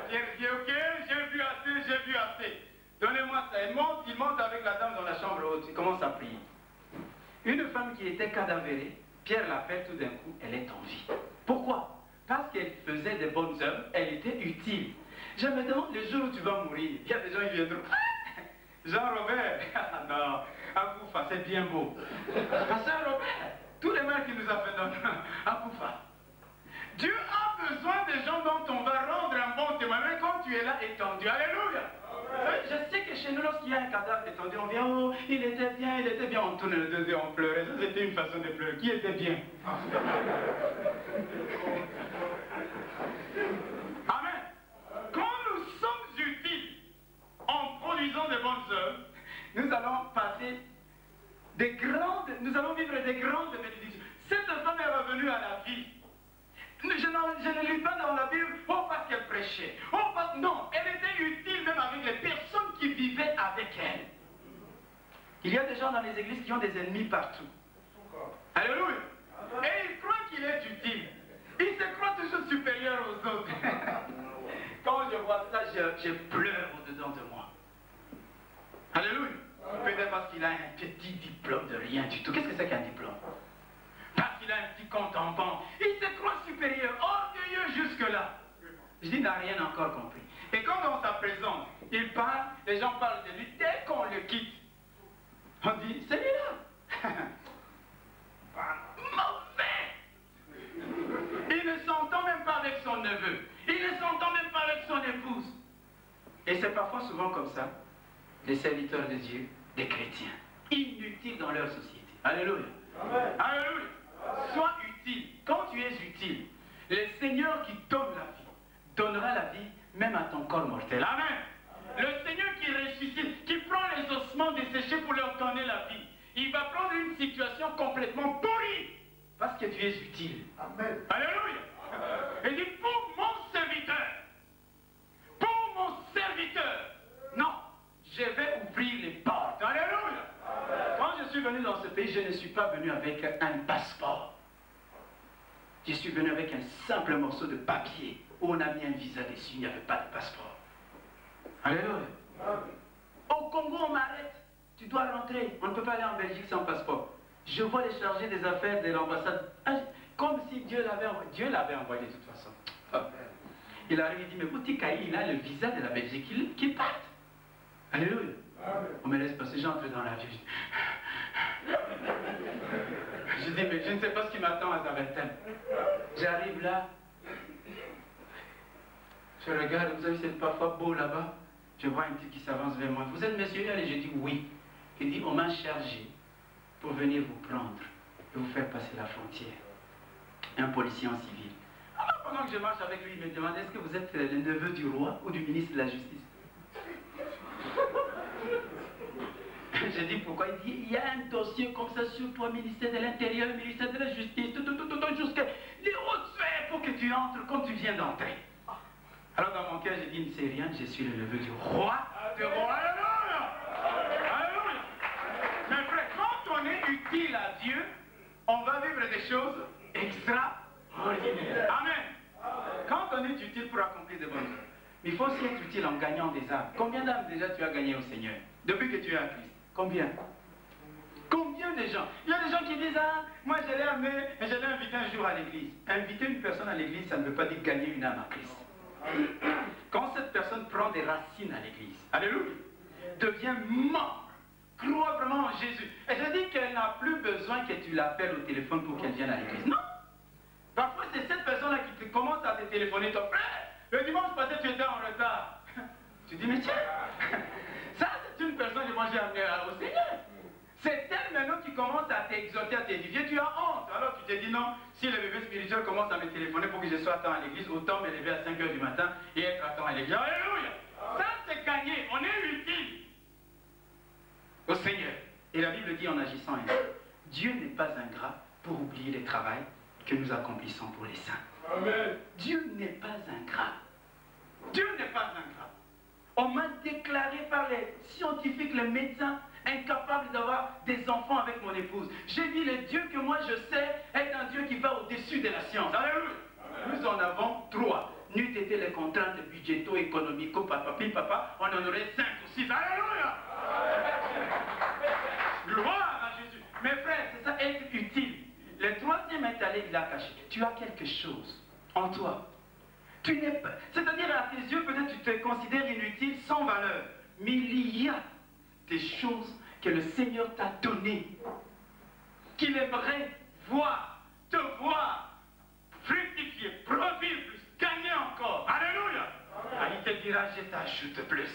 Pierre dit, ok, j'ai vu assez. Donnez-moi ça. Il monte avec la dame dans la chambre haute. Il commence à prier. Une femme qui était cadavérée, Pierre l'appelle tout d'un coup, elle est en vie. Pourquoi? Parce qu'elle faisait des bonnes œuvres, elle était utile. Je me demande le jour où tu vas mourir, il y a des gens qui viendront. Jean-Robert, non, Akoufa, c'est bien beau. Pasteur Robert, tous les mal qu'il nous a fait dans Akoufa. Dieu a besoin des gens dont on va rendre un bon témoignage quand tu es là étendu. Alléluia. Je sais que chez nous, lorsqu'il y a un cadavre étendu, on vient, oh, il était bien, on tourne le dos et on pleurait. Ça, c'était une façon de pleurer. Qui était bien? Amen. Quand nous sommes utiles en produisant de bonnes œuvres, nous allons passer nous allons vivre des grandes bénédictions. Cette femme est revenue à la vie. Je ne lis pas dans la Bible, oh, parce qu'elle prêchait. Oh, non, elle était utile même avec les personnes qui vivaient avec elle. Il y a des gens dans les églises qui ont des ennemis partout. Alléluia. Et ils croient qu'il est utile. Ils se croient toujours supérieurs aux autres. Quand je vois ça, je pleure au-dedans de moi. Alléluia. Peut-être parce qu'il a un petit diplôme de rien du tout. Qu'est-ce que c'est qu'un diplôme? Parce qu'il a un petit compte en banque. Il se croit supérieur, orgueilleux jusque-là. Je dis, il n'a rien encore compris. Et quand on sa présence, il parle, les gens parlent de lui. Dès qu'on le quitte, on dit, c'est lui-là. Mauvais. Il ne s'entend même pas avec son neveu. Il ne s'entend même pas avec son épouse. Et c'est parfois souvent comme ça, les serviteurs de Dieu, des chrétiens, inutiles dans leur société. Alléluia. Amen. Alléluia. Sois utile. Quand tu es utile, le Seigneur qui donne la vie, donnera la vie même à ton corps mortel. Amen. Le Seigneur qui ressuscite, qui prend les ossements desséchés pour leur donner la vie, il va prendre une situation complètement pourrie parce que tu es utile. Amen. Alléluia. Il dit, pour mon serviteur, non, je vais ouvrir les portes. Alléluia. Quand je suis venu dans ce pays, je ne suis pas venu avec un passeport. Je suis venu avec un simple morceau de papier où on a mis un visa dessus, il n'y avait pas de passeport. Alléluia. Au Congo, on m'arrête. Tu dois rentrer. On ne peut pas aller en Belgique sans passeport. Je vois les chargés des affaires de l'ambassade. comme si Dieu l'avait envoyé de toute façon. Il arrive, il dit, mais Boutikaï, il a le visa de la Belgique, qu'il parte. Alléluia. On me laisse passer, j'entre dans l'avion. Je dis, mais je ne sais pas ce qui m'attend à Zaventem. J'arrive là, je regarde, vous avez c'est parfois beau là-bas. Je vois un type qui s'avance vers moi. Vous êtes monsieur? Et je dis oui. Il dit, on m'a chargé pour venir vous prendre et vous faire passer la frontière. Un policier en civil. Alors pendant que je marche avec lui, il me demande, est-ce que vous êtes le neveu du roi ou du ministre de la Justice? Je dis pourquoi? Il dit, il y a un dossier comme ça sur toi, ministère de l'Intérieur, ministère de la Justice, tout, jusqu'à les hautes sphères pour que tu entres comme tu viens d'entrer. Alors dans mon cœur, j'ai dit, il ne sait rien, je suis le neveu du roi. Alléluia! Alléluia! Mais frère, quand on est utile à Dieu, on va vivre des choses extraordinaires. Amen. Quand on est utile pour accomplir de bonnes choses, il faut aussi être utile en gagnant des âmes. Combien d'âmes déjà tu as gagné au Seigneur depuis que tu es à Christ? Combien? Combien de gens? Il y a des gens qui disent, ah, moi je l'ai amené et je l'ai invité un jour à l'église. Inviter une personne à l'église, ça ne veut pas dire gagner une âme à Christ. Quand cette personne prend des racines à l'église, alléluia, devient membre, croit vraiment en Jésus, et je dis qu'elle n'a plus besoin que tu l'appelles au téléphone pour qu'elle vienne à l'église. Non! Parfois c'est cette personne-là qui te commence à te téléphoner, ton frère, le dimanche passé tu étais en retard. Tu dis, mais tiens, ça c'est une personne que moi j'ai amenée au Seigneur. C'est elle maintenant qui commence à t'exhorter, à t'édifier, tu as honte. Alors tu te dis non, si le bébé spirituel commence à me téléphoner pour que je sois à temps à l'église, autant me lever à 5 h du matin et être à temps à l'église. Alléluia! Ça c'est gagné, on est utile au Seigneur. Et la Bible dit en agissant ainsi, Dieu n'est pas ingrat pour oublier le travail que nous accomplissons pour les saints. Amen. Dieu n'est pas ingrat. Dieu n'est pas ingrat. On m'a déclaré par les scientifiques, les médecins, incapable d'avoir des enfants avec mon épouse. J'ai dit, le Dieu que moi je sais est un Dieu qui va au-dessus de la science. Alléluia. Nous en avons 3. N'eût été les contraintes budgéto-économiques, papa, on en aurait 5 ou 6. Alléluia. Gloire à Jésus. Mes frères, c'est ça, être utile. Le 3e est allé, il a caché. Tu as quelque chose en toi. Tu n'es pas... C'est-à-dire, à tes yeux, peut-être tu te considères inutile, sans valeur. Mais il y a des choses que le Seigneur t'a données, qu'il aimerait te voir fructifier, produire plus, gagner encore. Alléluia. Ah, il te dira, je t'ajoute plus,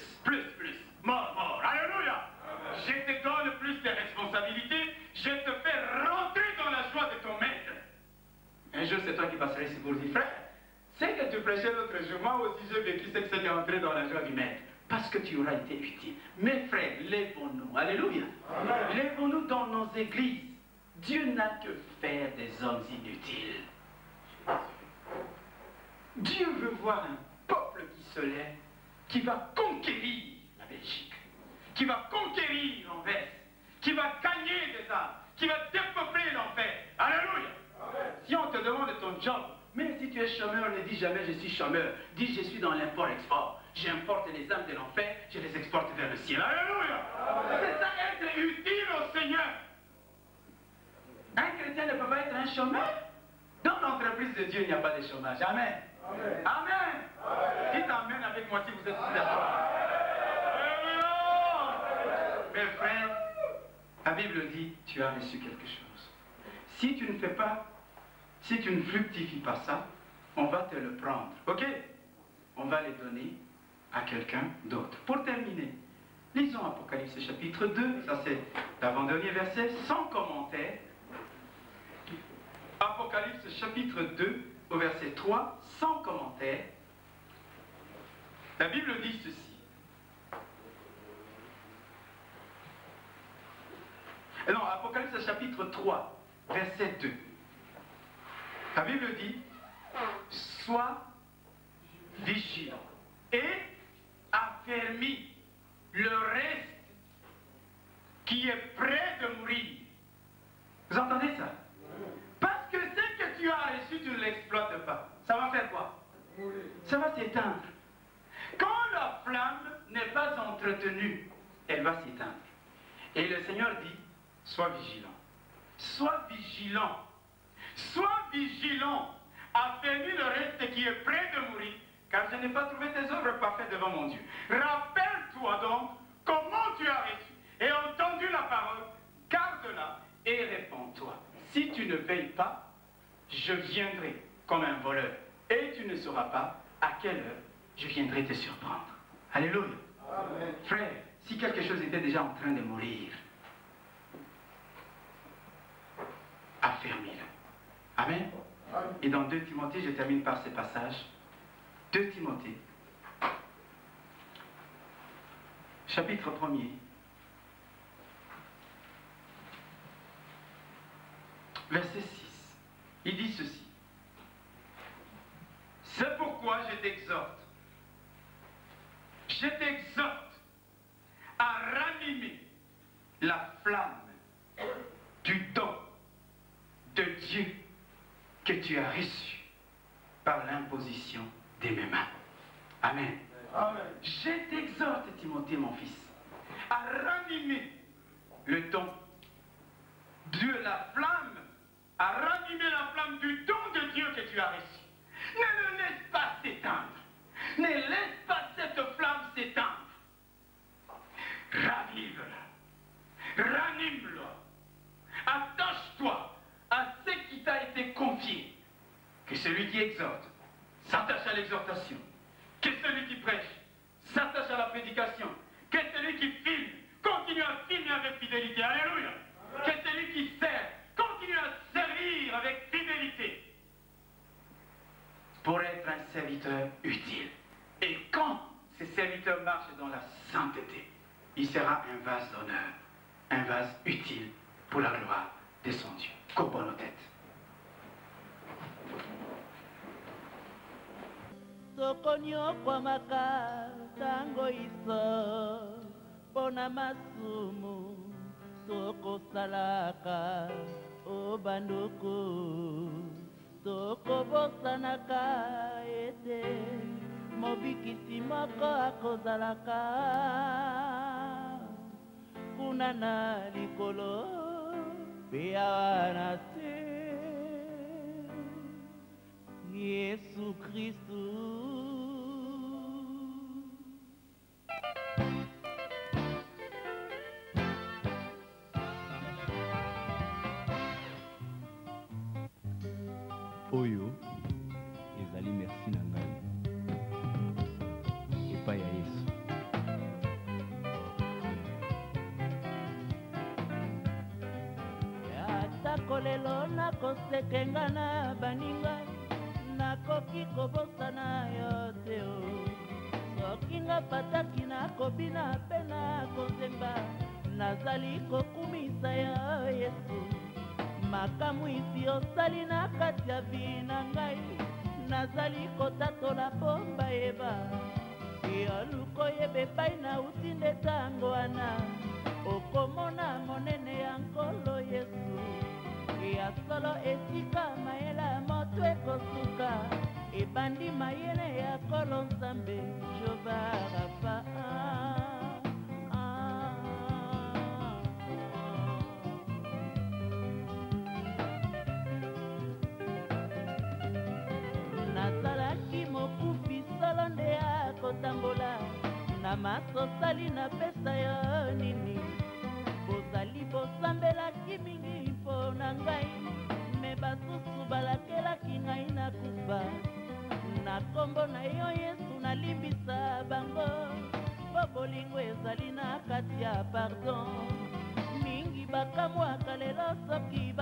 mort, alléluia. Je te donne plus de responsabilités, je te fais rentrer dans la joie de ton maître. Un jour, c'est toi qui passerais ici pour dire, frère, c'est que tu prêchais l'autre jour, moi aussi j'ai vécu ce que c'est d'entrer dans la joie du maître. Parce que tu auras été utile. Mes frères, lèvons-nous. Alléluia. Lèvons-nous dans nos églises. Dieu n'a que faire des hommes inutiles. Dieu veut voir un peuple qui se lève, qui va conquérir la Belgique, qui va conquérir l'Anvers, qui va gagner des âmes, qui va dépeupler l'enfer. Alléluia. Si on te demande ton job, même si tu es chômeur, ne dis jamais je suis chômeur. Dis je suis dans l'import-export. J'importe les âmes de l'enfer, je les exporte vers le ciel. Alléluia! C'est ça, être utile au Seigneur. Un chrétien ne peut pas être un chômeur. Dans l'entreprise de Dieu, il n'y a pas de chômage. Amen. Amen. Amen. Dites amen avec moi si vous êtes d'accord. Mes frères, la Bible dit, tu as reçu quelque chose. Si tu ne fais pas, si tu ne fructifies pas ça, on va te le prendre. Ok? On va les donner à quelqu'un d'autre. Pour terminer, lisons Apocalypse chapitre 2, ça c'est l'avant-dernier verset, sans commentaire. Apocalypse chapitre 2, au verset 3, sans commentaire. La Bible dit ceci. Non, Apocalypse chapitre 3, verset 2. La Bible dit, sois vigilant et affermis le reste qui est prêt de mourir. Vous entendez ça? Parce que ce que tu as reçu, tu ne l'exploites pas. Ça va faire quoi? Ça va s'éteindre. Quand la flamme n'est pas entretenue, elle va s'éteindre. Et le Seigneur dit, sois vigilant. Sois vigilant. Sois vigilant, affermis le reste qui est près de mourir, car je n'ai pas trouvé tes œuvres parfaites devant mon Dieu. Rappelle-toi donc comment tu as reçu et entendu la parole, garde-la et réponds-toi. Si tu ne veilles pas, je viendrai comme un voleur, et tu ne sauras pas à quelle heure je viendrai te surprendre. Alléluia. Amen. Frère, si quelque chose était déjà en train de mourir, affermis-le. Amen. Amen. Et dans 2 Timothée, je termine par ces passages. 2 Timothée, chapitre 1er, verset 6. Il dit ceci. C'est pourquoi je t'exhorte à ranimer la flamme du don de Dieu que tu as reçu par l'imposition de mes mains. Amen. Amen. Je t'exhorte, Timothée, mon fils, à ranimer le don de la flamme, à ranimer la flamme du don de Dieu que tu as reçu. Ne le laisse pas s'éteindre. Ne laisse pas cette flamme s'éteindre. Ravive-la. Ranime-la. Attache-toi à ce qui t'a été confié. Que celui qui exhorte s'attache à l'exhortation. Que celui qui prêche s'attache à la prédication. Que celui qui filme continue à filmer avec fidélité. Alléluia. Que celui qui sert continue à servir avec fidélité. Pour être un serviteur utile. Et quand ce serviteur marche dans la sainteté, il sera un vase d'honneur, un vase utile pour la gloire de son Dieu. Courbons nos têtes. Sokonyo kwa maka tango iso pona masumu soko salaka o banduku soko bosanaka ete mobikisi moko akozalaka kuna na likolo pe awa na se Yesu Kristu. Oyo ezali merci na ngai epai ya Yesu. Atako lelo nakosekenga na baninga nakoki kobosana yo te o soki nga pataki nakobina mpe nakozemba nazali kokumisa yo Yesu makamu isi osali na kati ya vi na ngai nazali kotatola mpo mbayeba yoluka oyeba epai nauti nde ntango wana okomona monene ya nkolo Yesu ya solo esika mayela moto ekosuka ebandi mayele ya kolo nzambe Jehova Rafa. Nazalaki mokufi solo nde akotambola na masosali na pesa yo nini bozali bosambelaki mingi mpo na ngai me basusu balakelaki ngai nakufa na kombo na yo Yesu nalimbisa bango po bolingo ezali na kati ya pardon mingi bakamwaka lelo soki